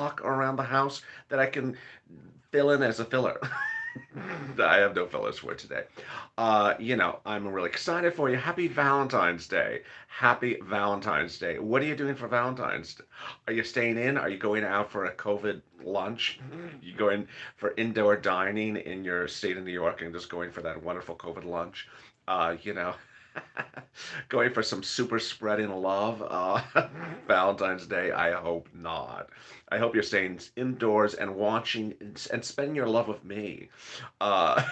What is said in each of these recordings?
around the house that I can fill in as a filler. I have no fillers for today. I'm really excited for you. Happy Valentine's Day. Happy Valentine's Day. What are you doing for Valentine's Day? Are you staying in? Are you going out for a COVID lunch? You going for indoor dining in your state of New York and just going for that wonderful COVID lunch? Uh, you know, Going for some super spreading love. Valentine's Day? I hope not. I hope you're staying indoors and watching and spending your love with me. Uh,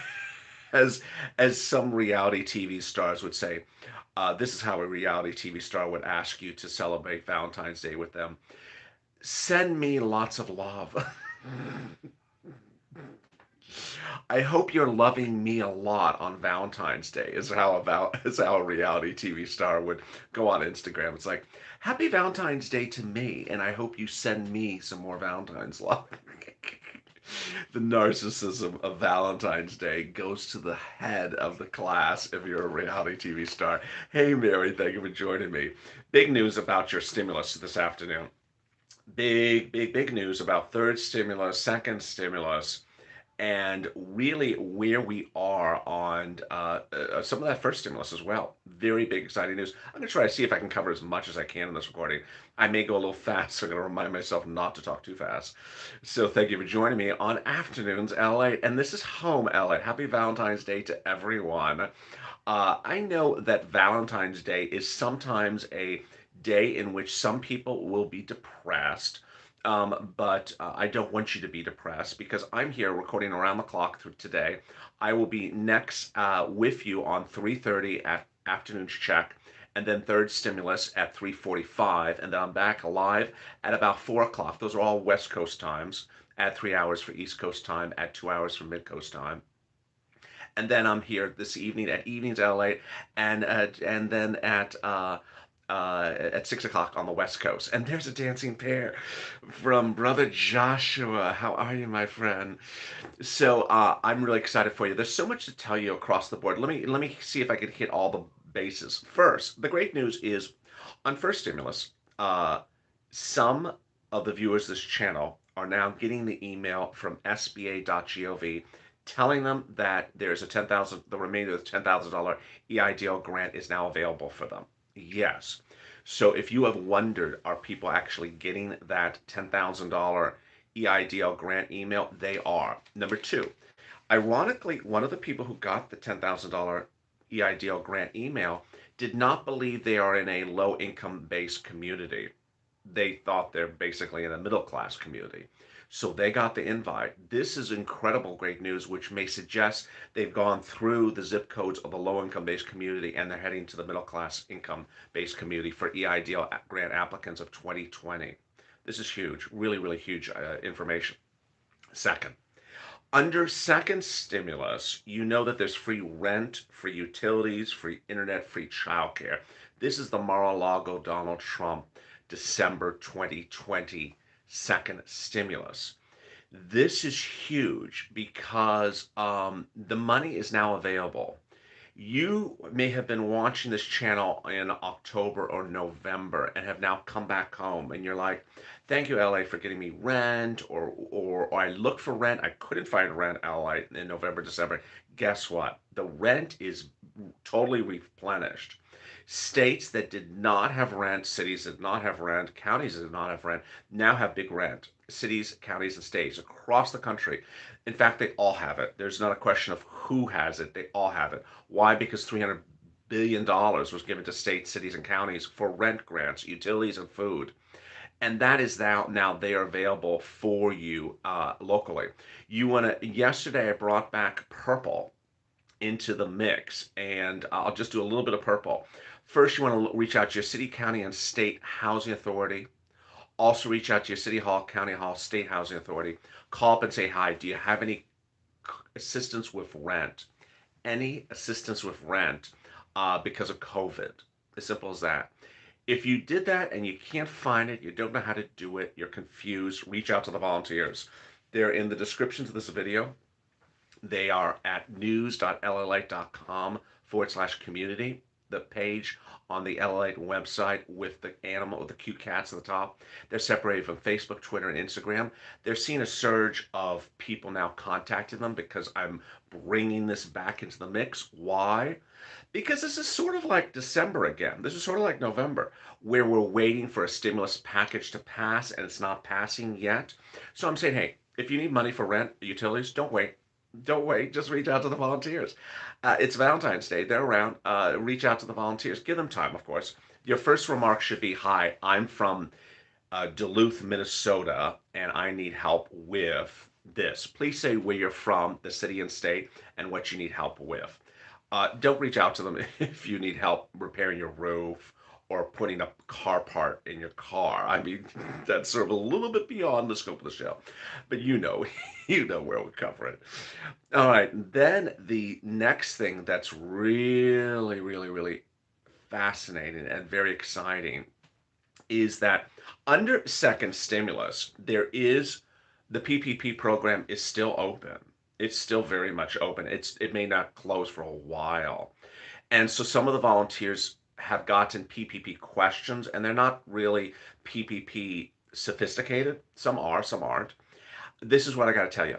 as as some reality TV stars would say, this is how a reality TV star would ask you to celebrate Valentine's Day with them. Send me lots of love. I hope you're loving me a lot on Valentine's Day. Is how a reality TV star would go on Instagram. It's like, Happy Valentine's Day to me, and I hope you send me some more Valentine's love. The narcissism of Valentine's Day goes to the head of the class if you're a reality TV star. Hey, Mary, thank you for joining me. Big news about your stimulus this afternoon. Big news about third stimulus, second stimulus, and really where we are on some of that first stimulus as well. Very big, exciting news. I'm going to try to see if I can cover as much as I can in this recording. I may go a little fast, so I'm going to remind myself not to talk too fast. So thank you for joining me on Afternoons LA, and this is Home LA. Happy Valentine's Day to everyone. I know that Valentine's Day is sometimes a day in which some people will be depressed. But I don't want you to be depressed because I'm here recording around the clock through today. I will be next with you on 3:30 at afternoon check, and then third stimulus at 3:45, and then I'm back live at about 4 o'clock. Those are all West Coast times. Add 3 hours for East Coast time. Add 2 hours for Mid Coast time. And then I'm here this evening at Evenings LA, and then at 6 o'clock on the West Coast. And there's a dancing pair from Brother Joshua. How are you, my friend? So I'm really excited for you. There's so much to tell you across the board. Let me see if I can hit all the bases. First, the great news is on first stimulus, some of the viewers of this channel are now getting the email from SBA.gov telling them that there's a 10,000, the remainder of the $10,000 EIDL grant is now available for them. Yes. So if you have wondered, are people actually getting that $10,000 EIDL grant email? They are. Number two, ironically, one of the people who got the $10,000 EIDL grant email did not believe they are in a low income based community. They thought they're basically in a middle class community. So they got the invite. This is incredible great news, which may suggest they've gone through the zip codes of the low income based community and they're heading to the middle class income based community for EIDL grant applicants of 2020. This is huge, really, really huge information. Second, under second stimulus, you know that there's free rent, free utilities, free internet, free childcare. This is the Mar-a-Lago Donald Trump December 2020 second stimulus. This is huge because the money is now available. You may have been watching this channel in October or November and have now come back home and you're like, thank you, LA, for getting me rent, or I looked for rent. I couldn't find rent, LA, in November, December. Guess what? The rent is totally replenished. States that did not have rent, cities that did not have rent, counties that did not have rent, now have big rent. Cities, counties, and states across the country. In fact, they all have it. There's not a question of who has it. They all have it. Why? Because $300 billion was given to states, cities, and counties for rent grants, utilities, and food. And that is now they are available for you locally. You want to? Yesterday, I brought back purple into the mix, and I'll just do a little bit of purple. First, you want to reach out to your city, county, and state housing authority. Also, reach out to your city hall, county hall, state housing authority. Call up and say, hi, do you have any assistance with rent? Any assistance with rent because of COVID? As simple as that. If you did that and you can't find it, you don't know how to do it, you're confused, reach out to the volunteers. They're in the descriptions of this video. They are at news.llite.com/community. the page on the LA website with the animal, with the cute cats at the top. They're separated from Facebook, Twitter, and Instagram. They're seeing a surge of people now contacting them because I'm bringing this back into the mix. Why? Because this is sort of like December again. This is sort of like November, where we're waiting for a stimulus package to pass and it's not passing yet. So I'm saying, hey, if you need money for rent, utilities, don't wait. Don't wait. Just reach out to the volunteers. It's Valentine's Day. They're around. Reach out to the volunteers. Give them time, of course. Your first remark should be, hi, I'm from Duluth, Minnesota, and I need help with this. Please say where you're from, the city and state, and what you need help with. Don't reach out to them if you need help repairing your roof or putting a car part in your car. I mean, that's sort of a little bit beyond the scope of the show, but you know, you know where we cover it. All right, then the next thing that's really, really, really fascinating and very exciting is that under second stimulus, there is the PPP program is still open. It's still very much open. It may not close for a while. And so some of the volunteers have gotten PPP questions and they're not really PPP sophisticated. Some are, some aren't. This is what I got to tell you.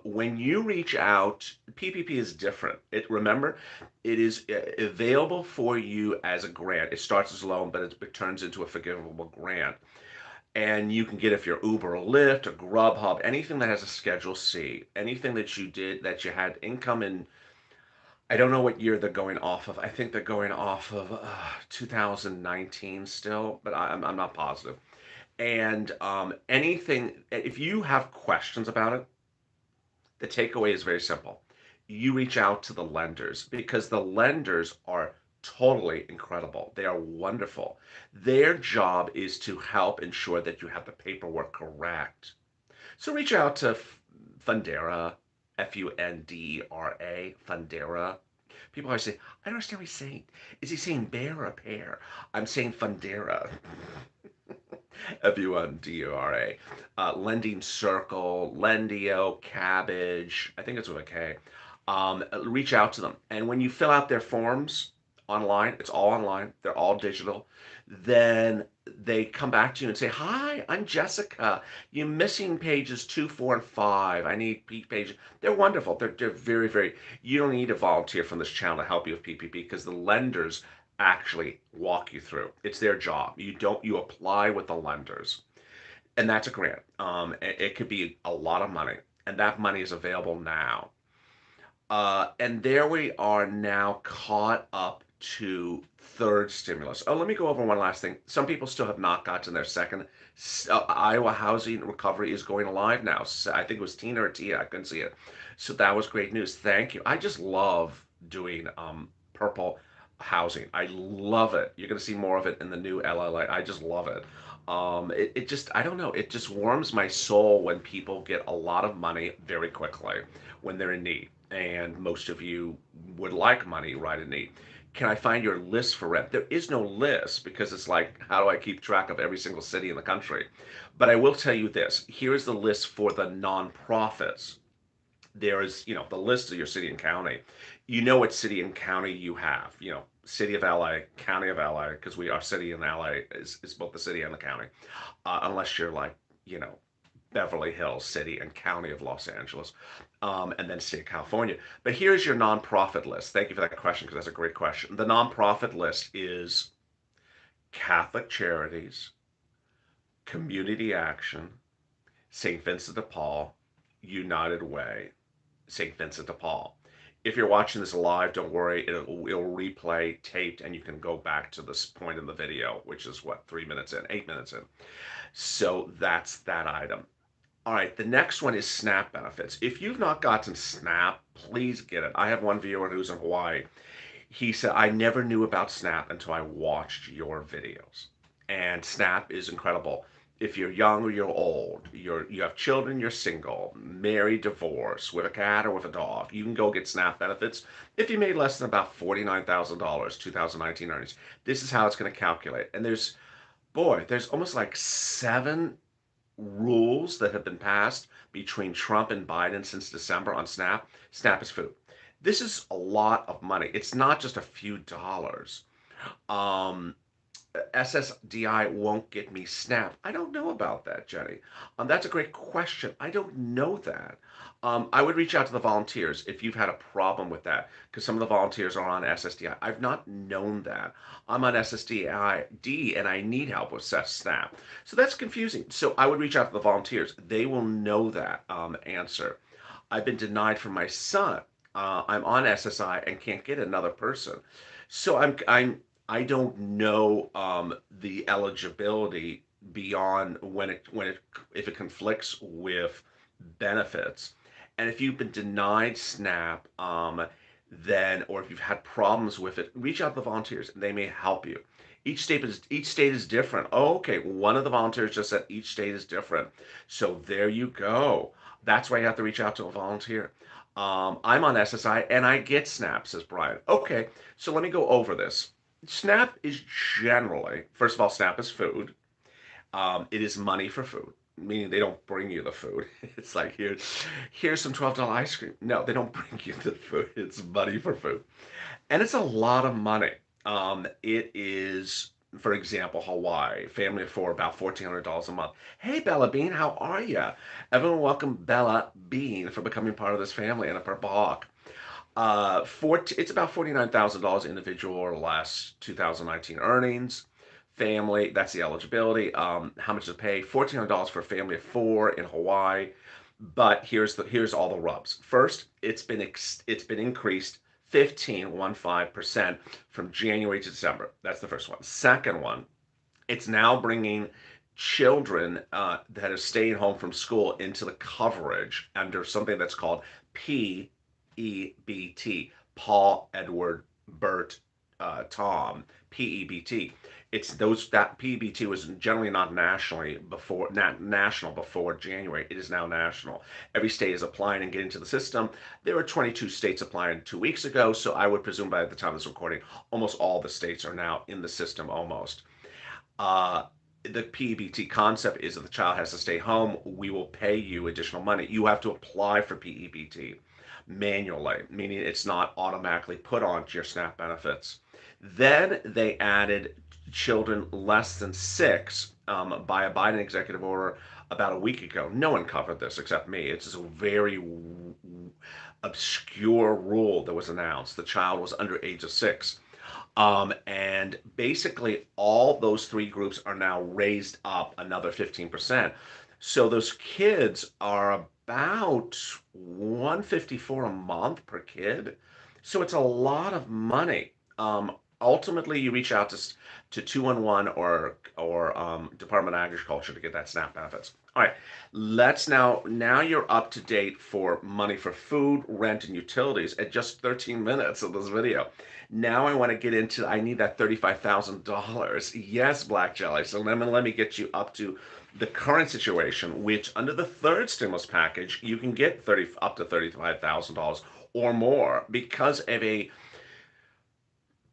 When you reach out, PPP is different. Remember, it is available for you as a grant. It starts as a loan, but it turns into a forgivable grant. And you can get if you're Uber or Lyft or Grubhub, anything that has a Schedule C, anything that you did that you had income in. I don't know what year they're going off of. I think they're going off of 2019 still, but I'm not positive. And anything, if you have questions about it, the takeaway is very simple. You reach out to the lenders because the lenders are totally incredible. They are wonderful. Their job is to help ensure that you have the paperwork correct. So reach out to Fundera, Fundera, Fundera. People always say, I don't understand what he's saying. Is he saying bear or pear? I'm saying Fundera. Fundera. Lending Circle, Lendio, Cabbage, I think it's with a K. Reach out to them. And when you fill out their forms online, it's all online, they're all digital, then they come back to you and say, hi, I'm Jessica. You're missing pages 2, 4, and 5. I need pages. They're wonderful. They're very, very, you don't need a volunteer from this channel to help you with PPP because the lenders actually walk you through. It's their job. You apply with the lenders, and that's a grant. It could be a lot of money, and that money is available now. And there we are now caught up to third stimulus. Oh, let me go over one last thing. Some people still have not gotten their second. Iowa housing recovery is going live now. So I think it was Tina or Tia. I couldn't see it. So that was great news. Thank you. I just love doing purple housing. I love it. You're going to see more of it in the new LLA. I just love it. It just, I don't know, it just warms my soul when people get a lot of money very quickly when they're in need. And most of you would like money right in need. Can I find your list for rent? There is no list because it's like, how do I keep track of every single city in the country? But I will tell you this. Here's the list for the nonprofits. There is, the list of your city and county. You know what city and county you have. City of LA, County of LA, because our city in LA is both the city and the county. Unless you're like, Beverly Hills, city and county of Los Angeles, and then state of California. But here's your nonprofit list. Thank you for that question because that's a great question. The nonprofit list is Catholic Charities, Community Action, St. Vincent de Paul, United Way, St. Vincent de Paul. If you're watching this live, don't worry, it'll replay taped and you can go back to this point in the video, which is what, 8 minutes in. So that's that item. All right, the next one is SNAP benefits. If you've not gotten SNAP, please get it. I have one viewer who's in Hawaii. He said, I never knew about SNAP until I watched your videos. And SNAP is incredible. If you're young or you're old, you have children, you're single, married, divorced, with a cat or with a dog, you can go get SNAP benefits if you made less than about $49,000, 2019 earnings. This is how it's going to calculate. And there's almost like 7 rules that have been passed between Trump and Biden since December on SNAP. SNAP is food. This is a lot of money. It's not just a few dollars. Um, SSDI won't get me SNAP. I don't know about that, Jenny. That's a great question. I don't know that. I would reach out to the volunteers if you've had a problem with that, because some of the volunteers are on SSDI. I've not known that. I'm on SSDI and I need help with SNAP. So that's confusing. So I would reach out to the volunteers. They will know that answer. I've been denied for my son. I'm on SSI and can't get another person. So I don't know the eligibility beyond when it if it conflicts with benefits, and if you've been denied SNAP, then or if you've had problems with it, reach out to the volunteers. They may help you. Each state is different. Oh, okay, one of the volunteers just said each state is different. So there you go. That's why you have to reach out to a volunteer. I'm on SSI and I get SNAP, says Brian. Okay, so let me go over this. SNAP is generally, first of all, SNAP is food. It is money for food, meaning they don't bring you the food. It's like here's some $12 ice cream. No, they don't bring you the food. It's money for food, and it's a lot of money. It is, for example, Hawaii, family of four, about $1,400 a month. Hey, Bella Bean, how are you? Everyone, welcome Bella Bean for becoming part of this family and a Purple Hawk. It's about $49,000 individual or less 2019 earnings. Family, that's the eligibility. How much to pay? $1,400 for a family of four in Hawaii. But here's all the rubs. First, it's been increased 15% from January to December. That's the first one. Second one, it's now bringing children that are staying home from school into the coverage under something that's called PEBT, Paul, Edward, Bert, Tom, PEBT. It's those that PEBT was generally not national before January. It is now national. Every state is applying and getting to the system. There were 22 states applying 2 weeks ago, so I would presume by the time of this recording, almost all the states are now in the system almost. Uh, the PEBT concept is that the child has to stay home. We will pay you additional money. You have to apply for PEBT manually, meaning it's not automatically put onto your SNAP benefits. Then they added children less than six by a Biden executive order about a week ago. No one covered this except me. It's just a very obscure rule that was announced. The child was under age of six. And basically, all those three groups are now raised up another 15%. So those kids are about 154 a month per kid. So it's a lot of money. Ultimately, you reach out to 211 or Department of Agriculture to get that SNAP benefits. All right, let's now you're up to date for money for food, rent, and utilities at just 13 minutes of this video. Now I want to get into I need that $35,000. Yes, Black Jelly. So let me get you up to the current situation, which under the third stimulus package, you can get up to $35,000 or more because of a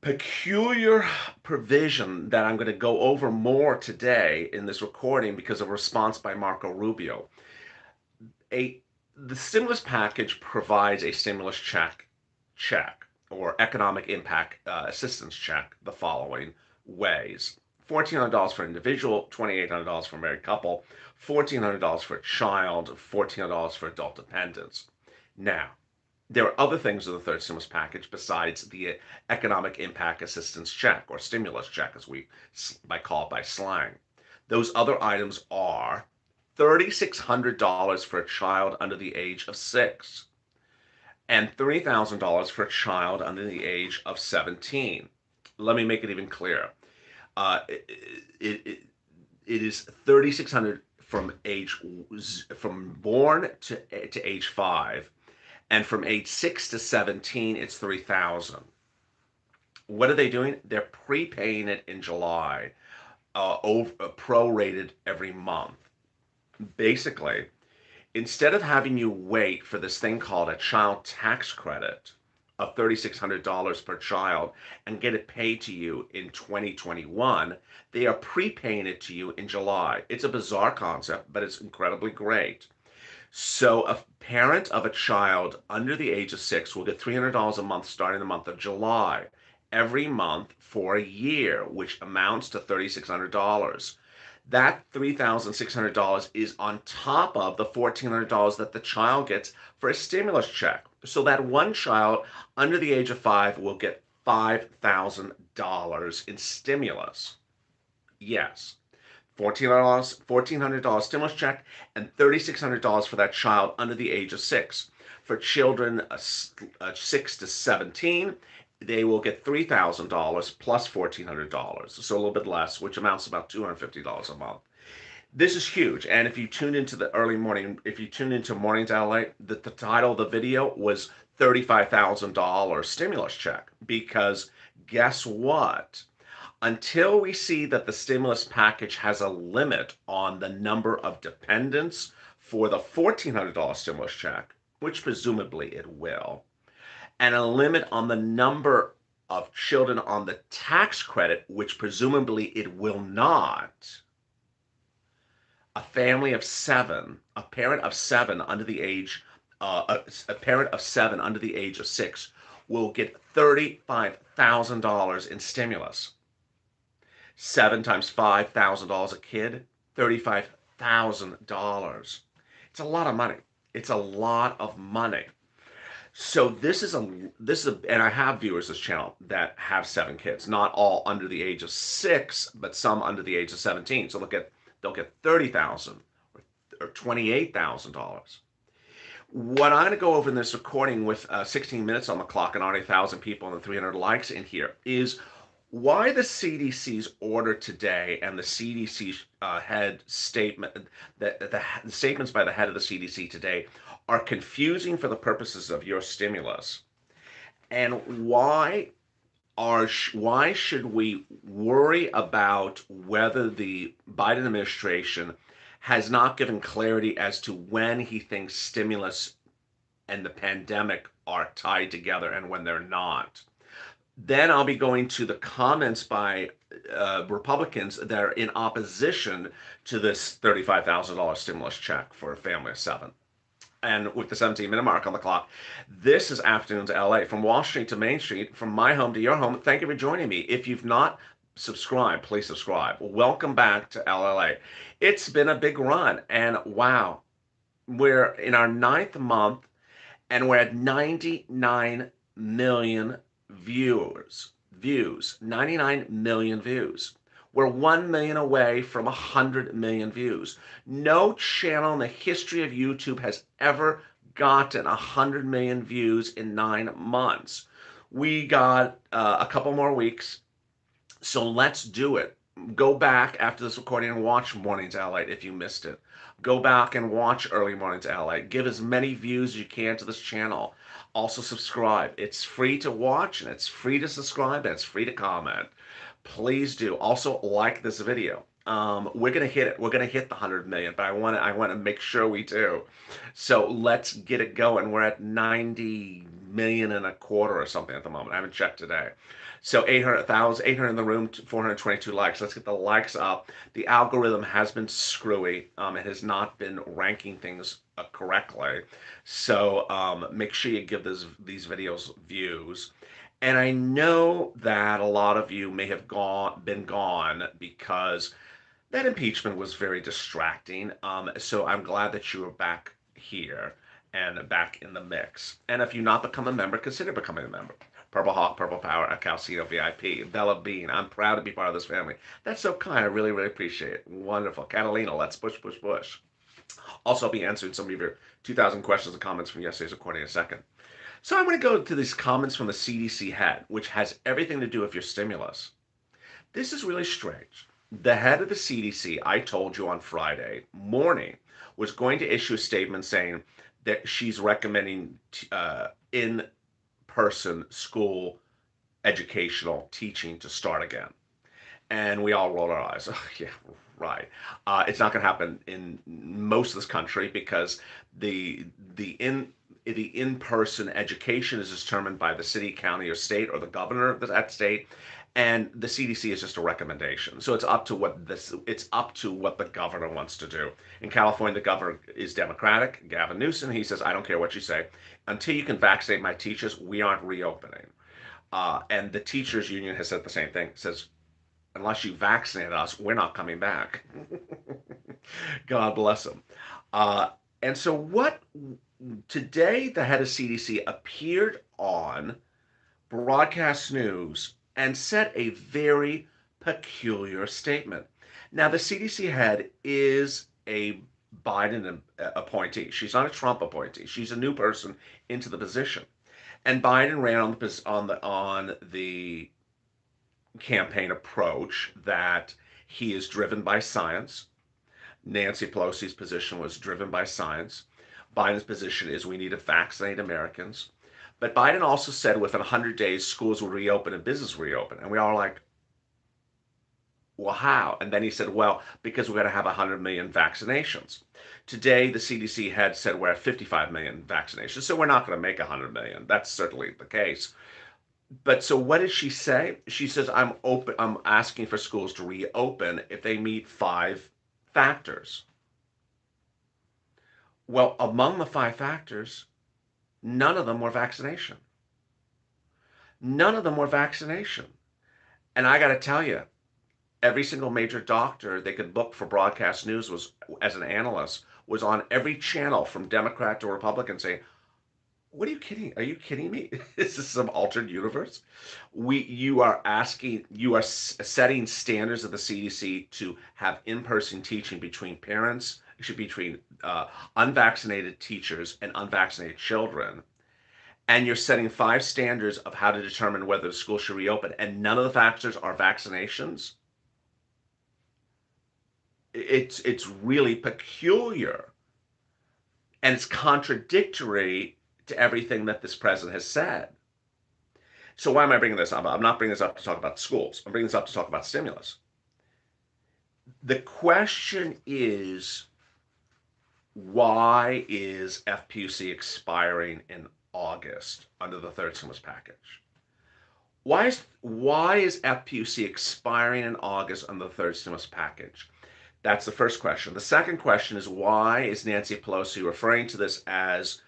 peculiar provision that I'm going to go over more today in this recording because of a response by Marco Rubio. A The stimulus package provides a stimulus check or economic impact assistance check the following ways. $1,400 for an individual, $2,800 for a married couple, $1,400 for a child, $1,400 for adult dependents. Now, there are other things in the third stimulus package besides the economic impact assistance check or stimulus check, as we call it by slang. Those other items are $3,600 for a child under the age of 6 and $3,000 for a child under the age of 17. Let me make it even clearer. It, it, it is 3,600 from born to age 5, and from age 6 to 17, it's 3,000. What are they doing? They're prepaying it in July, prorated every month. Basically, instead of having you wait for this thing called a child tax credit of $3,600 per child and get it paid to you in 2021, they are prepaying it to you in July. It's a bizarre concept, but it's incredibly great. So a parent of a child under the age of 6 will get $300 a month starting the month of July, every month for a year, which amounts to $3,600. That $3,600 is on top of the $1,400 that the child gets for a stimulus check. So that one child under the age of 5 will get $5,000 in stimulus. Yes. $1,400 stimulus check, and $3,600 for that child under the age of 6. For children 6 to 17, they will get $3,000 plus $1,400, so a little bit less, which amounts to about $250 a month. This is huge, and if you tune into Mornings LA, the title of the video was $35,000 stimulus check, because guess what? Until we see that the stimulus package has a limit on the number of dependents for the $1,400 stimulus check, which presumably it will, and a limit on the number of children on the tax credit, which presumably it will not, a family of 7, a parent of 7 under the age, a parent of 7 under the age of 6 will get $35,000 in stimulus. 7 times $5,000 a kid, $35,000. It's a lot of money. It's a lot of money. So and I have viewers this channel that have 7 kids, not all under the age of 6, but some under the age of 17. So they'll get $30,000 or $28,000. What I'm going to go over in this recording with 16 minutes on the clock and already 1,000 people and 300 likes in here is why the CDC's order today and the CDC head statement, the statements by the head of the CDC today are confusing for the purposes of your stimulus, and why should we worry about whether the Biden administration has not given clarity as to when he thinks stimulus and the pandemic are tied together and when they're not. Then I'll be going to the comments by Republicans that are in opposition to this $35,000 stimulus check for a family of 7. And with the 17-minute mark on the clock, this is Afternoons LA. From Wall Street to Main Street, from my home to your home. Thank you for joining me. If you've not subscribed, please subscribe. Welcome back to LLA. It's been a big run, and wow, we're in our 9th month, and we're at 99 million views, 99 million views. We're 1 million away from 100 million views. No channel in the history of YouTube has ever gotten 100 million views in 9 months. We got a couple more weeks, so let's do it. Go back after this recording and watch Mornings LA if you missed it. Go back and watch Early Mornings LA. Give as many views as you can to this channel. Also subscribe. It's free to watch, and it's free to subscribe, and it's free to comment. Please do. Also like this video. We're gonna hit it. We're gonna hit the 100 million, but I want to make sure we do. So let's get it going. We're at 90 million and a quarter or something at the moment. I haven't checked today. So 800 in the room, 422 likes. Let's get the likes up. The algorithm has been screwy. It has not been ranking things correctly. So make sure you give these videos views. And I know that a lot of you may have been gone because that impeachment was very distracting. So I'm glad that you are back here and back in the mix. And if you've not become a member, consider becoming a member. Purple Hawk, Purple Power, a Calcito VIP, Bella Bean. I'm proud to be part of this family. That's so kind. I really, really appreciate it. Wonderful. Catalina, let's push, push, push. Also, I'll be answering some of your 2,000 questions and comments from yesterday's recording in a second. So I'm going to go to these comments from the CDC head, which has everything to do with your stimulus. This is really strange. The head of the CDC, I told you on Friday morning, was going to issue a statement saying that she's recommending in-person school educational teaching to start again. And we all rolled our eyes. Oh, yeah, right. It's not going to happen in most of this country because the in-person education is determined by the city, county, or state, or the governor of that state. and the CDC is just a recommendation. So it's up to what the governor wants to do. In California, the governor is Democratic, Gavin Newsom. He says, I don't care what you say. Until you can vaccinate my teachers, we aren't reopening. And the teachers union has said the same thing. It says, unless you vaccinate us, we're not coming back. God bless them. Uh, and so what today the head of CDC appeared on broadcast news and said a very peculiar statement. Now, the CDC head is a Biden appointee. She's not a Trump appointee. She's a new person into the position. And Biden ran on the campaign approach that he is driven by science. Nancy Pelosi's position was driven by science. Biden's position is we need to vaccinate Americans. But Biden also said within 100 days, schools will reopen and business will reopen. And we all like, well, how? And then he said, well, because we're going to have 100 million vaccinations. Today, the CDC head said we're at 55 million vaccinations. So we're not going to make 100 million. That's certainly the case. But so what did she say? She says, I'm asking for schools to reopen if they meet 5 factors. Well, among the 5 factors, none of them were vaccination. None of them were vaccination. And I got to tell you, every single major doctor they could book for broadcast news was, as an analyst, was on every channel from Democrat to Republican saying, what are you kidding? Are you kidding me? Is this some altered universe? You are setting standards of the CDC to have in-person teaching between parents, between unvaccinated teachers and unvaccinated children. And you're setting 5 standards of how to determine whether the school should reopen, and none of the factors are vaccinations. It's really peculiar, and it's contradictory to everything that this president has said. So why am I bringing this up? I'm not bringing this up to talk about schools. I'm bringing this up to talk about stimulus. The question is, why is Fpuc expiring in August under the third stimulus package? Why is Fpuc expiring in August under the third stimulus package? That's the first question. The second question is, why is Nancy Pelosi referring to this as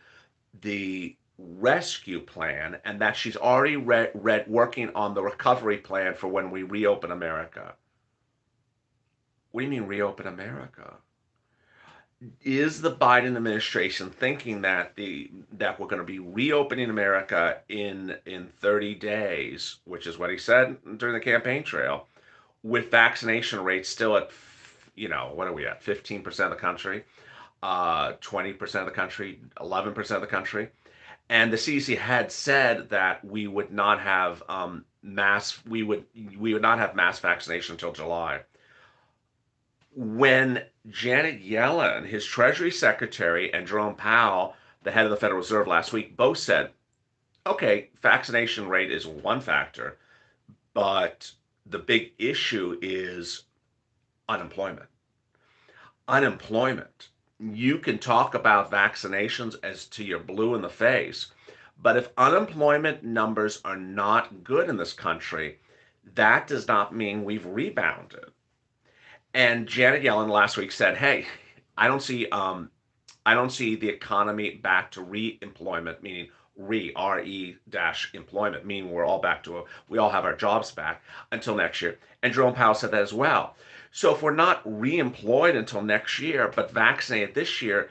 the rescue plan, and that she's already working on the recovery plan for when we reopen America? What do you mean reopen America? Is the Biden administration thinking that we're going to be reopening America in 30 days, which is what he said during the campaign trail, with vaccination rates still at, what are we at, 15% of the country, 20% of the country, 11% of the country? And the CDC had said that we would not have mass vaccination until July. When Janet Yellen, his Treasury Secretary, and Jerome Powell, the head of the Federal Reserve, last week both said, okay, vaccination rate is one factor, but the big issue is unemployment. Unemployment. You can talk about vaccinations as till you're blue in the face, but if unemployment numbers are not good in this country, that does not mean we've rebounded. And Janet Yellen last week said, "Hey, I don't see the economy back to re-employment, meaning re-employment, meaning we all have our jobs back until next year." And Jerome Powell said that as well. So if we're not re-employed until next year, but vaccinated this year,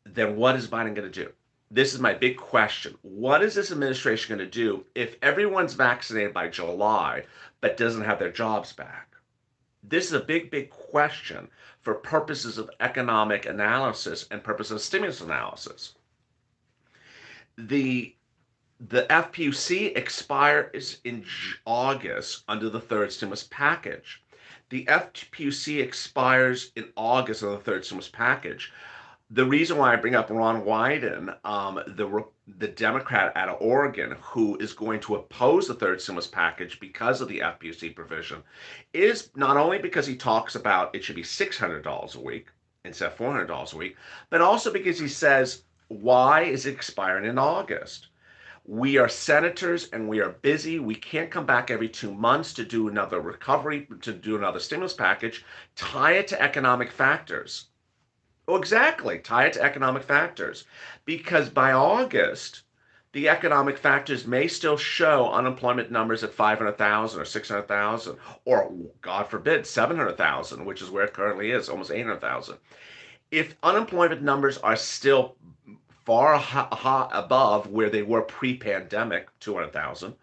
then what is Biden going to do? This is my big question. What is this administration going to do if everyone's vaccinated by July, but doesn't have their jobs back? This is a big, big question for purposes of economic analysis and purposes of stimulus analysis. The FPUC expires in August under the third stimulus package. The FPUC expires in August of the third stimulus package. The reason why I bring up Ron Wyden, the Democrat out of Oregon, who is going to oppose the third stimulus package because of the FPUC provision, is not only because he talks about it should be $600 a week instead of $400 a week, but also because he says, why is it expiring in August? We are senators and we are busy. We can't come back every 2 months to do another recovery, to do another stimulus package. Tie it to economic factors. Oh, exactly. Tie it to economic factors. Because by August, the economic factors may still show unemployment numbers at 500,000 or 600,000, or God forbid, 700,000, which is where it currently is, almost 800,000. If unemployment numbers are still far above where they were pre-pandemic, 200,000,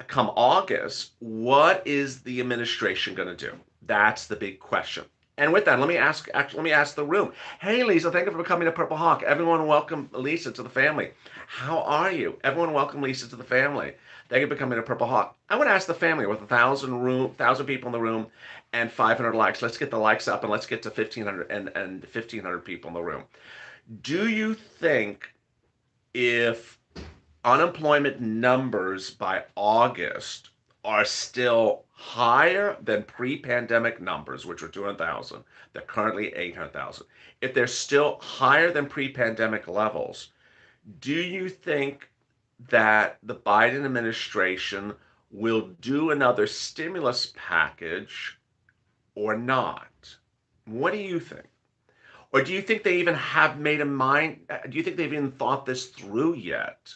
come August, what is the administration going to do? That's the big question. And with that, let me ask the room. Hey, Lisa, thank you for becoming a Purple Hawk. Everyone, welcome Lisa to the family. How are you? Everyone, welcome Lisa to the family. Thank you for becoming a Purple Hawk. I would ask the family with 1,000 people in the room and 500 likes. Let's get the likes up and let's get to 1,500 and 1,500 people in the room. Do you think if unemployment numbers by August are still higher than pre-pandemic numbers, which were 200,000, they're currently 800,000. If they're still higher than pre-pandemic levels, do you think that the Biden administration will do another stimulus package or not? What do you think? Or do you think they even have made a mind? Do you think they've even thought this through yet?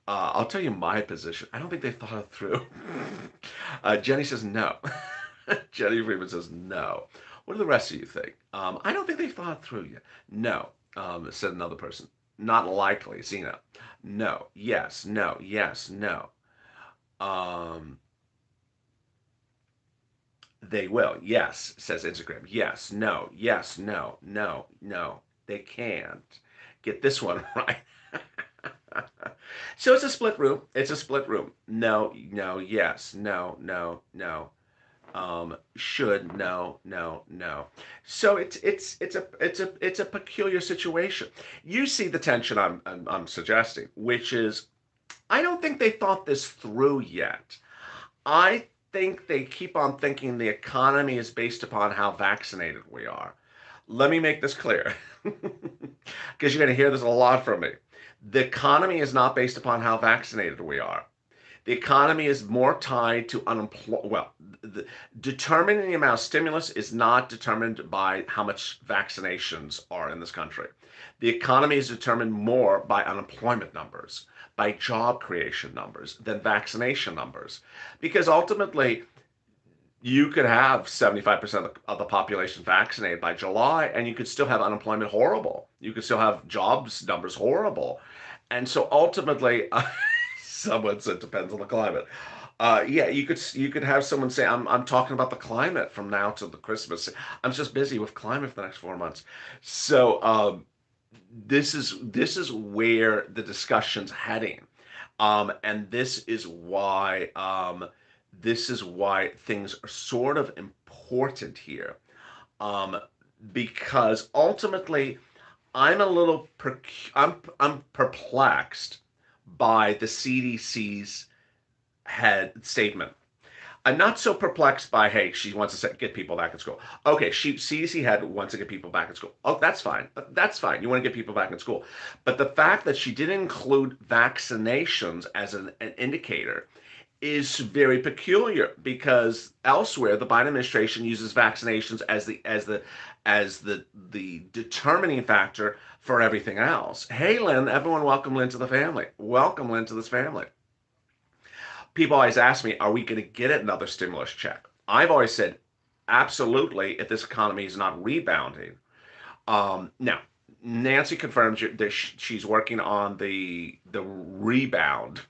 I'll tell you my position. I don't think they thought it through. Jenny says no. Jenny Freeman says no. What do the rest of you think? I don't think they thought it through yet. No, said another person. Not likely, Zena. No, yes, no, yes, no. Um, they will. Yes, says Instagram. Yes, no, yes, no, no, no. They can't. Get this one right. So it's a split room. It's a split room. No, no, yes, no, no, no. Should, no, no, no. So it's a peculiar situation. You see the tension I'm suggesting, which is I don't think they thought this through yet. I think they keep on thinking the economy is based upon how vaccinated we are. Let me make this clear, because you're going to hear this a lot from me. The economy is not based upon how vaccinated we are. The economy is more tied to unemployment. Well, determining the amount of stimulus is not determined by how much vaccinations are in this country. The economy is determined more by unemployment numbers, by job creation numbers than vaccination numbers. Because ultimately, you could have 75% of the population vaccinated by July, and you could still have unemployment horrible. You could still have jobs numbers horrible. And so ultimately, someone said depends on the climate. Yeah, you could have someone say I'm talking about the climate from now to the Christmas. I'm just busy with climate for the next 4 months. So this is where the discussion's heading, and this is why things are sort of important here, um, because ultimately I'm a little I'm perplexed by the CDC's head statement. I'm not so perplexed by, hey, she wants to get people back in school. Okay, CDC head wants to get people back in school. Oh, that's fine. That's fine. You want to get people back in school. But the fact that she didn't include vaccinations as an indicator is very peculiar, because elsewhere the Biden administration uses vaccinations as the determining factor for everything else. Hey, Lynn, everyone, welcome Lynn to the family. Welcome Lynn to this family. People always ask me, are we going to get another stimulus check? I've always said, absolutely, if this economy is not rebounding. Now, Nancy confirms that she's working on the rebound,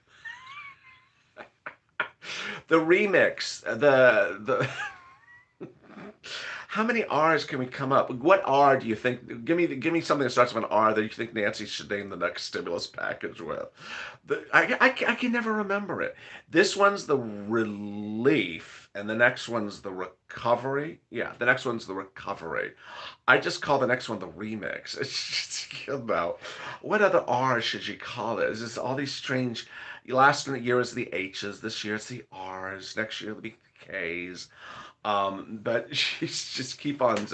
the remix, the how many R's can we come up? What R do you think? Give me something that starts with an R that you think Nancy should name the next stimulus package with. I can never remember it. This one's the relief, and the next one's the recovery. Yeah, the next one's the recovery. I just call the next one the remix. It's just, what other R should you call it? It's just all these strange. Last year was the H's. This year it's the R's. Next year it'll be K's. But she's just keep on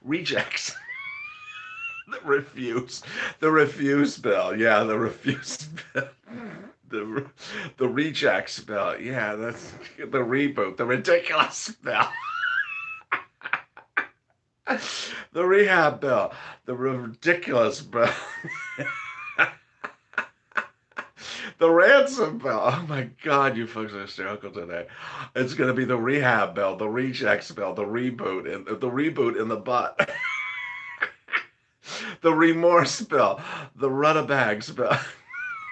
rejects. The refuse bill. Yeah, the refuse bill. the the rejects bill. Yeah, that's the reboot, the ridiculous bill, the rehab bill, the ridiculous bill, the ransom bill. Oh my God, you folks are hysterical today. It's gonna be the rehab bill, the rejects bill, the reboot in the butt, the remorse bill, the rutabags bill.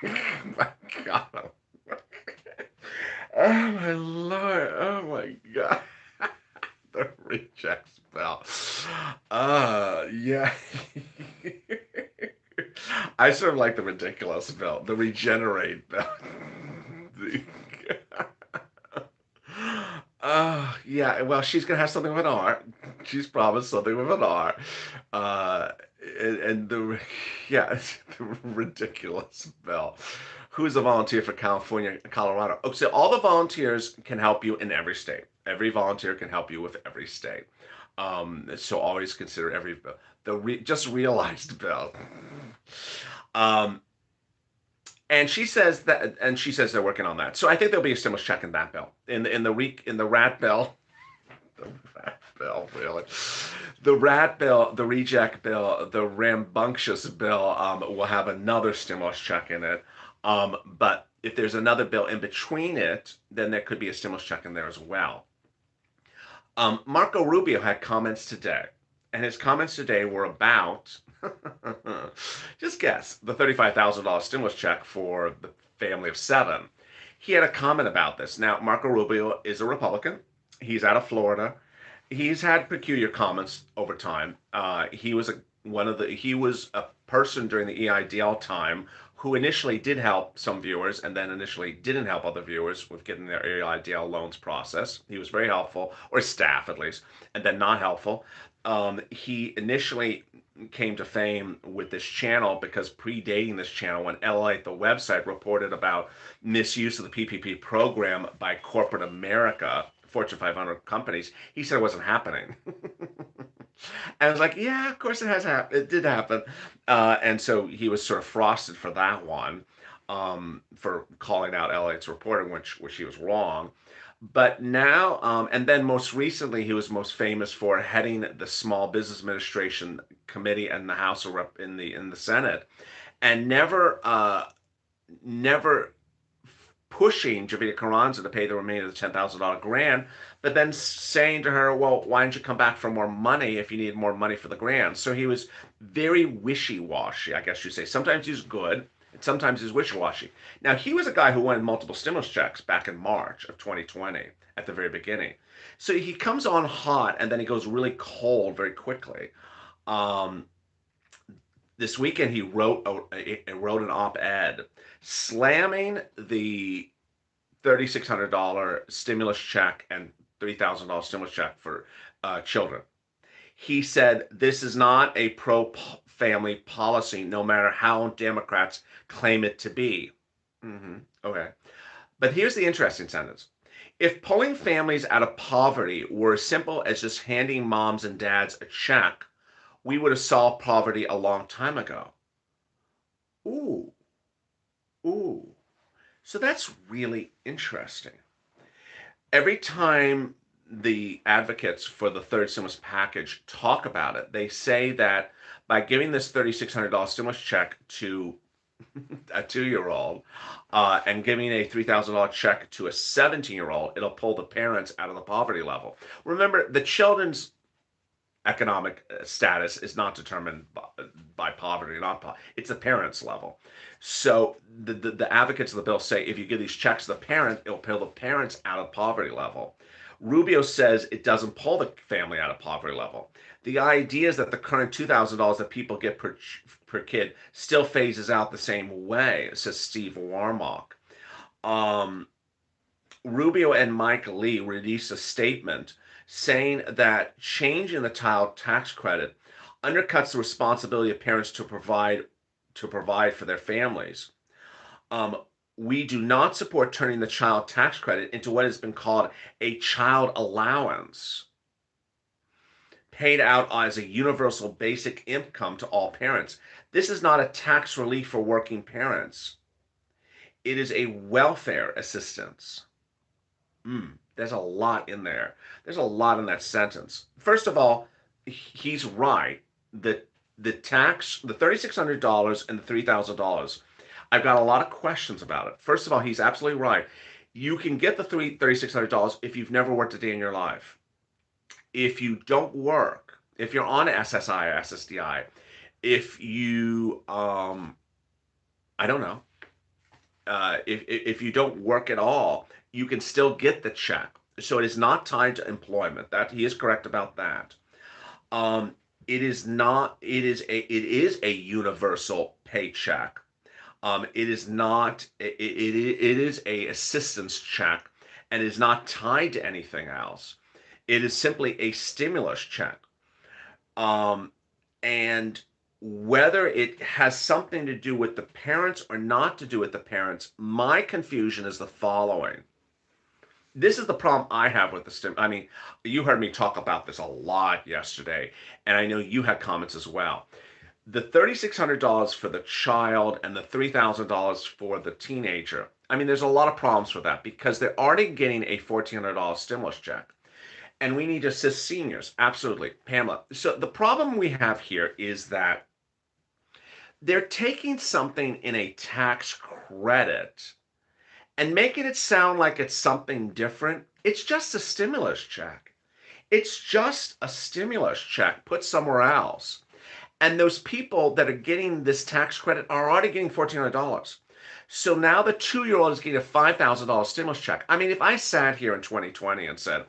My God. Oh my Lord. Oh my God. The reject spell. Yeah. I sort of like the ridiculous spell, the regenerate spell. The- yeah. Well, she's gonna have something with an R. She's promised something with an R. Uh, and the yeah, the ridiculous spell. Who is a volunteer for California, Colorado? Oh, so all the volunteers can help you in every state. Every volunteer can help you with every state. So always consider every bill. Just realized bill. Um, and she says they're working on that. So I think there'll be a stimulus check in that bill. In the rat bill, the rat bill, really. The rat bill, the reject bill, the rambunctious bill will have another stimulus check in it. But if there's another bill in between it, then there could be a stimulus check in there as well. Marco Rubio had comments today, and his comments today were about, just guess, the $35,000 stimulus check for the family of seven. He had a comment about this. Now, Marco Rubio is a Republican. He's out of Florida. He's had peculiar comments over time. He was a person during the EIDL time who initially did help some viewers and then initially didn't help other viewers with getting their EIDL loans processed. He was very helpful, or staff at least, and then not helpful. He initially came to fame with this channel because predating this channel, when LA, the website, reported about misuse of the PPP program by corporate America, Fortune 500 companies, he said it wasn't happening. I was like, yeah, of course it has happened. It did happen. And so he was sort of frosted for that one, for calling out LA's reporting, which he was wrong. But now, and then most recently, he was most famous for heading the Small Business Administration Committee in the House of Rep in the Senate, and never pushing Javier Carranza to pay the remainder of the $10,000 grant, but then saying to her, well, why don't you come back for more money if you need more money for the grant? So he was very wishy-washy, I guess you say. Sometimes he's good, and sometimes he's wishy-washy. Now, he was a guy who wanted multiple stimulus checks back in March of 2020 at the very beginning. So he comes on hot, and then he goes really cold very quickly. Um, this weekend he wrote an op-ed slamming the $3,600 stimulus check and $3,000 stimulus check for children. He said this is not a pro-family policy, no matter how Democrats claim it to be. Okay, but here's the interesting sentence. If pulling families out of poverty were as simple as just handing moms and dads a check, we would have solved poverty a long time ago. Ooh, ooh. So that's really interesting. Every time the advocates for the third stimulus package talk about it, they say that by giving this $3,600 stimulus check to a 2-year-old and giving a $3,000 check to a 17-year-old, it'll pull the parents out of the poverty level. Remember, the children's economic status is not determined by poverty or not poverty. It's the parents' level. So the advocates of the bill say if you give these checks to the parent, it'll pull the parents out of poverty level. Rubio says it doesn't pull the family out of poverty level. The idea is that the current $2,000 that people get per kid still phases out the same way, says Steve Warmock. Rubio and Mike Lee released a statement saying that changing the child tax credit undercuts the responsibility of parents to provide for their families. Um, we do not support turning the child tax credit into what has been called a child allowance, paid out as a universal basic income to all parents. This is not a tax relief for working parents. It is a welfare assistance. There's a lot in there. There's a lot in that sentence. First of all, he's right. The the tax, the $3,600 and the $3,000. I've got a lot of questions about it. First of all, he's absolutely right. You can get the $3,600 if you've never worked a day in your life. If you don't work, if you're on SSI or SSDI, if you I don't know, if you don't work at all, you can still get the check. So it is not tied to employment. That he is correct about that. Um, it is not. It is a universal paycheck. It is not. It is a assistance check, and is not tied to anything else. It is simply a stimulus check. Um, and whether it has something to do with the parents or not to do with the parents, my confusion is the following. This is the problem I have with the I mean, you heard me talk about this a lot yesterday, and I know you had comments as well. The $3,600 for the child and the $3,000 for the teenager. I mean, there's a lot of problems with that because they're already getting a $1,400 stimulus check. And we need to assist seniors. Absolutely. Pamela. So the problem we have here is that they're taking something in a tax credit and making it sound like it's something different. It's just a stimulus check. It's just a stimulus check put somewhere else. And those people that are getting this tax credit are already getting $1,400. So now the 2-year-old is getting a $5,000 stimulus check. I mean, if I sat here in 2020 and said,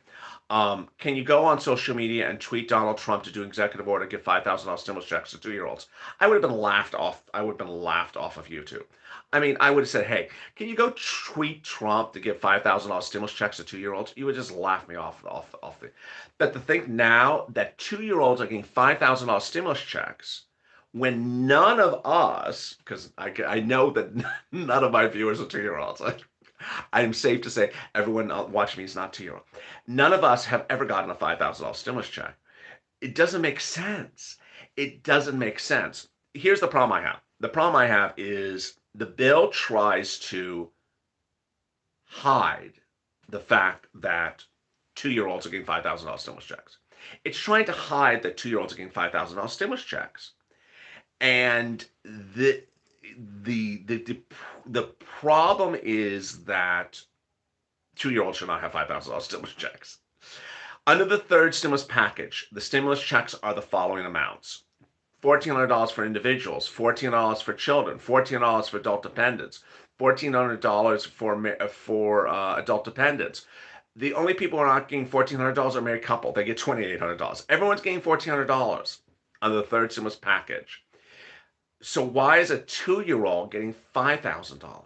can you go on social media and tweet Donald Trump to do executive order to give $5,000 stimulus checks to 2-year-olds? I would have been laughed off. I would have been laughed off of YouTube. I mean, I would have said, "Hey, can you go tweet Trump to give $5,000 stimulus checks to 2-year-olds?" You would just laugh me off the. But the thing now that 2-year-olds are getting $5,000 stimulus checks when none of us, because I know that none of my viewers are 2-year-olds. I'm safe to say everyone watching me is not 2-year-old. None of us have ever gotten a $5,000 stimulus check. It doesn't make sense. It doesn't make sense. Here's the problem I have. The problem I have is the bill tries to hide the fact that 2-year-olds are getting $5,000 stimulus checks. It's trying to hide that 2-year-olds are getting $5,000 stimulus checks. And the problem is that 2-year-olds should not have $5,000 stimulus checks. Under the third stimulus package, the stimulus checks are the following amounts: $1,400 for individuals, $1,400 for children, $1,400 for adult dependents, $1,400 for adult dependents. The only people who are not getting $1,400 are married couple. They get $2,800. Everyone's getting $1,400 under the third stimulus package. So why is a 2-year-old getting $5,000?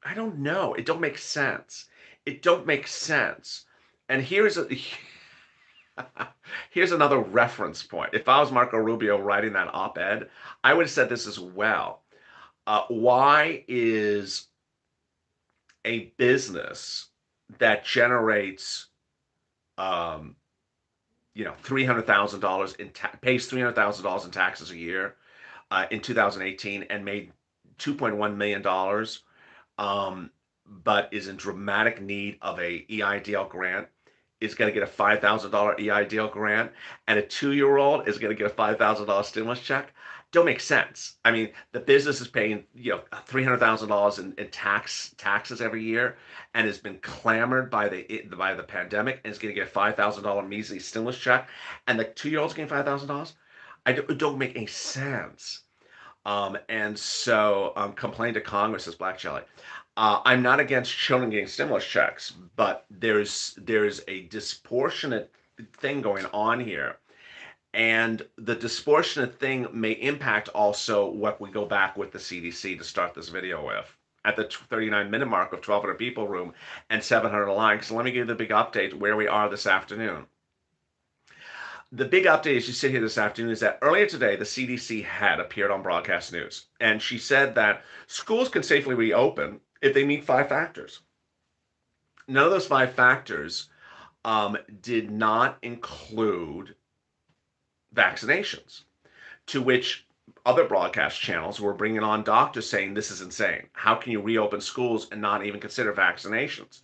I don't know. It don't make sense. It don't make sense. And here's another reference point. If I was Marco Rubio writing that op-ed, I would have said this as well. Why is a business that generates, $300,000 pays $300,000 in taxes a year in 2018 and made $2.1 million, but is in dramatic need of a EIDL grant, is going to get a $5,000 EIDL grant, and a 2-year-old is going to get a $5,000 stimulus check? Don't make sense. I mean, the business is paying $300,000 in taxes every year, and has been clamored by the pandemic, and is going to get a $5,000 measly stimulus check, and the 2-year-old's getting $5,000. It don't make any sense. And so complain to Congress, says Black Jelly. I'm not against children getting stimulus checks, but there's a disproportionate thing going on here. And the disproportionate thing may impact also what we go back with the CDC to start this video with. At the 39-minute mark of 1,200 people room and 700 likes, so let me give you the big update where we are this afternoon. The big update as you sit here this afternoon is that earlier today, the CDC had appeared on broadcast news, and she said that schools can safely reopen if they meet 5 factors. None of those 5 factors did not include vaccinations, to which other broadcast channels were bringing on doctors saying this is insane. How can you reopen schools and not even consider vaccinations?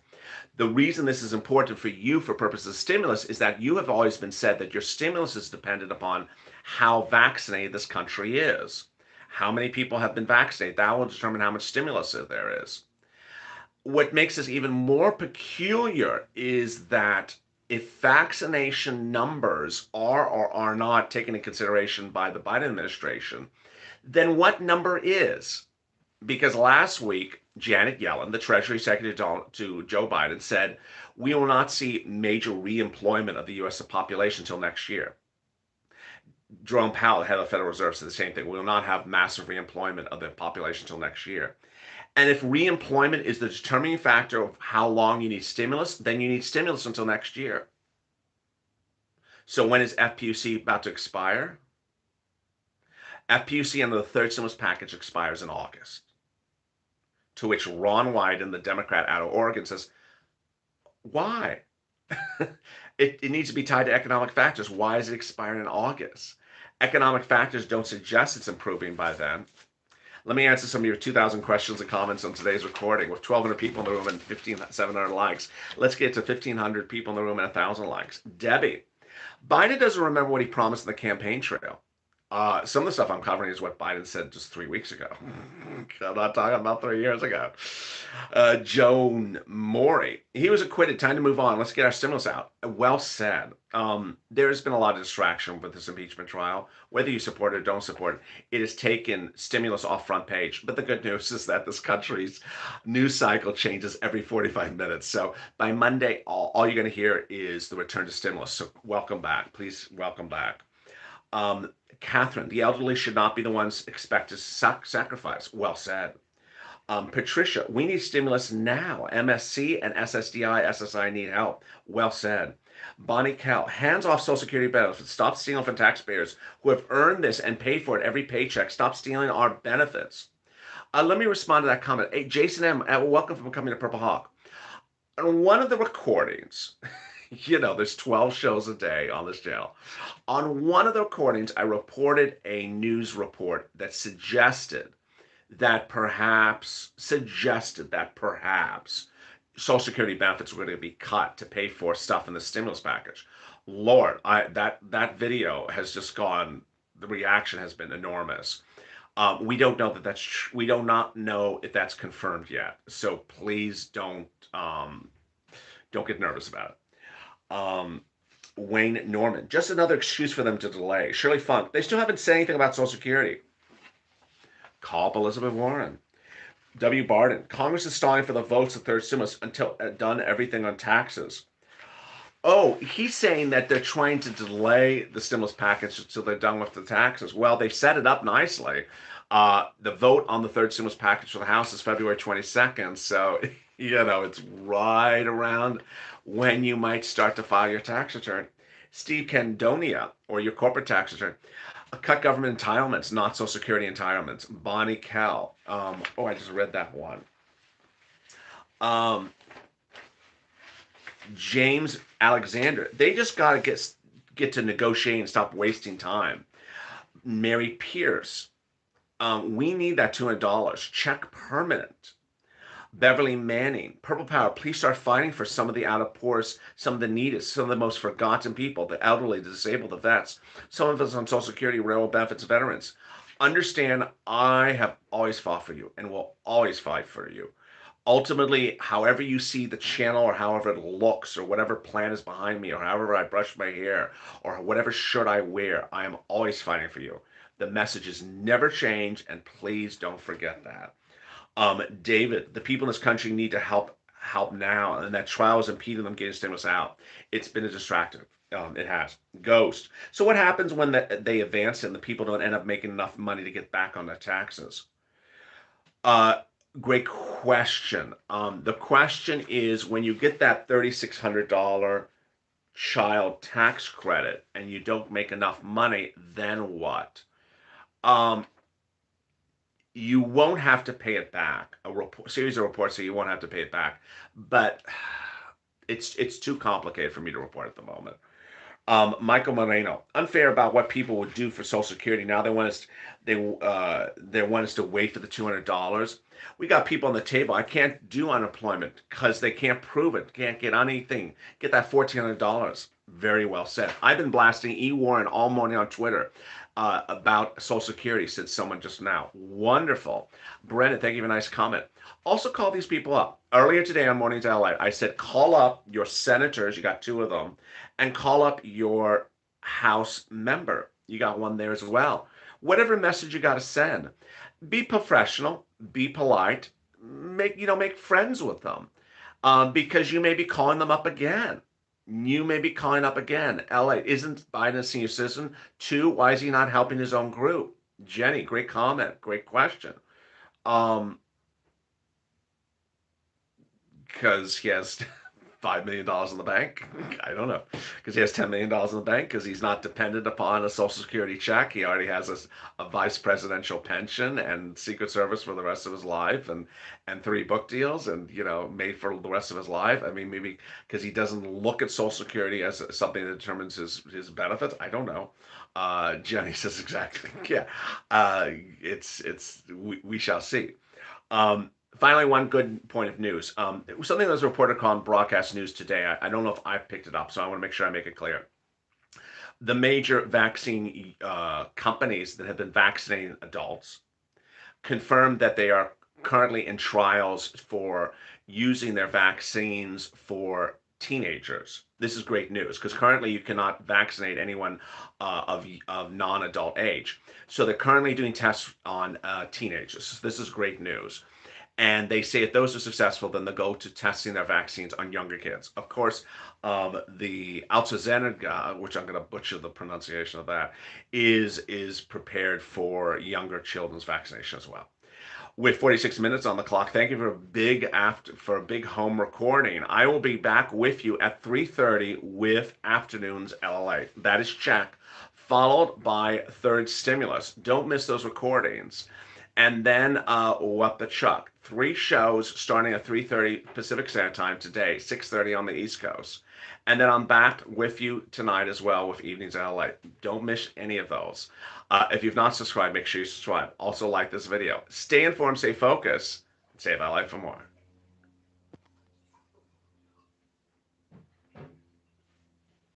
The reason this is important for you for purposes of stimulus is that you have always been said that your stimulus is dependent upon how vaccinated this country is. How many people have been vaccinated? That will determine how much stimulus there is. What makes this even more peculiar is that if vaccination numbers are or are not taken into consideration by the Biden administration, then what number is? Because last week, Janet Yellen, the Treasury Secretary to Joe Biden, said we will not see major reemployment of the U.S. population until next year. Jerome Powell, the head of the Federal Reserve, said the same thing. We will not have massive reemployment of the population until next year. And if reemployment is the determining factor of how long you need stimulus, then you need stimulus until next year. So when is FPUC about to expire? FPUC under the third stimulus package expires in August. To which Ron Wyden, the Democrat out of Oregon, says, why? It needs to be tied to economic factors. Why is it expiring in August? Economic factors don't suggest it's improving by then. Let me answer some of your 2,000 questions and comments on today's recording with 1,200 people in the room and 1,700 likes. Let's get to 1,500 people in the room and 1,000 likes. Debbie, Biden doesn't remember what he promised in the campaign trail. Some of the stuff I'm covering is what Biden said just 3 weeks ago. I'm not talking about 3 years ago. Joan Morey, he was acquitted. Time to move on. Let's get our stimulus out. Well said. There's been a lot of distraction with this impeachment trial. Whether you support it or don't support it, it has taken stimulus off front page. But the good news is that this country's news cycle changes every 45 minutes. So by Monday, all you're going to hear is the return to stimulus. So welcome back. Please welcome back. Catherine, the elderly should not be the ones expected to sacrifice. Well said. Patricia, we need stimulus now. MSC and SSDI, SSI need help. Well said. Bonnie Kell, hands off Social Security benefits. Stop stealing from taxpayers who have earned this and pay for it every paycheck. Stop stealing our benefits. Let me respond to that comment. Hey, Jason M., welcome for coming to Purple Hawk. On one of the recordings, there's 12 shows a day on this channel. On one of the recordings, I reported a news report that suggested that perhaps Social Security benefits were going to be cut to pay for stuff in the stimulus package. Lord, that video has just gone. The reaction has been enormous. We don't know we do not know if that's confirmed yet. So please don't get nervous about it. Wayne Norman, just another excuse for them to delay. Shirley Funk, they still haven't said anything about Social Security. Call up Elizabeth Warren. W. Barden, Congress is stalling for the votes of third stimulus until done everything on taxes. Oh, he's saying that they're trying to delay the stimulus package until they're done with the taxes. Well, they've set it up nicely. The vote on the third stimulus package for the House is February 22nd. So, it's right around when you might start to file your tax return. Steve Candonia, or your corporate tax return. Cut government entitlements, not Social Security entitlements. Bonnie Kell. I just read that one. James Alexander. They just got to get to negotiate and stop wasting time. Mary Pierce. We need that $200. Check permanent. Beverly Manning, Purple Power, please start fighting for some of the out of poorest, some of the neediest, some of the most forgotten people, the elderly, the disabled, the vets, some of us on Social Security, railroad benefits, veterans. Understand, I have always fought for you and will always fight for you. Ultimately, however you see the channel or however it looks or whatever plan is behind me or however I brush my hair or whatever shirt I wear, I am always fighting for you. The messages never change, and please don't forget that. David, the people in this country need to help now, and that trial is impeding them getting stimulus out. It's been a distractor. It has. Ghost. So what happens when they advance it and the people don't end up making enough money to get back on their taxes? Great question. The question is, when you get that $3,600 child tax credit and you don't make enough money, then what? You won't have to pay it back. Series of reports say you won't have to pay it back, but it's too complicated for me to report at the moment. Michael Moreno, unfair about what people would do for Social Security. Now they want us to wait for the $200. We got people on the table. I can't do unemployment because they can't prove it. Can't get anything. Get that $1,400. Very well said. I've been blasting E. Warren all morning on Twitter about Social Security, said someone just now. Wonderful. Brennan, thank you for a nice comment. Also call these people up. Earlier today on Mornings LA, I said call up your senators, you got two of them, and call up your House member. You got one there as well. Whatever message you got to send, be professional, be polite, make friends with them, because you may be calling them up again. You may be calling up again. LA, isn't Biden a senior citizen? Two, why is he not helping his own group? Jenny, great comment, great question. Um, because he has $5 million in the bank. I don't know. Because he has $10 million in the bank. Because he's not dependent upon a Social Security check. He already has a vice presidential pension and Secret Service for the rest of his life, and three book deals, and made for the rest of his life. I mean, maybe because he doesn't look at Social Security as something that determines his benefits. I don't know. Jenny says exactly. Yeah. We shall see. Finally, one good point of news. It was something that was reported on broadcast news today. I don't know if I picked it up, so I want to make sure I make it clear. The major vaccine companies that have been vaccinating adults confirmed that they are currently in trials for using their vaccines for teenagers. This is great news because currently you cannot vaccinate anyone of non-adult age. So they're currently doing tests on teenagers. This is great news. And they say if those are successful, then they'll go to testing their vaccines on younger kids. Of course, the AstraZeneca, which I'm going to butcher the pronunciation of that, is prepared for younger children's vaccination as well. With 46 minutes on the clock, thank you for a big home recording. I will be back with you at 3:30 with Afternoons LA. That is check, followed by Third Stimulus. Don't miss those recordings. And then What the Chuck. 3 shows starting at 3:30 Pacific Standard Time today, 6:30 on the East Coast. And then I'm back with you tonight as well with Evenings in LA. Don't miss any of those. If you've not subscribed, make sure you subscribe. Also like this video. Stay informed, stay focused, and save LA for more.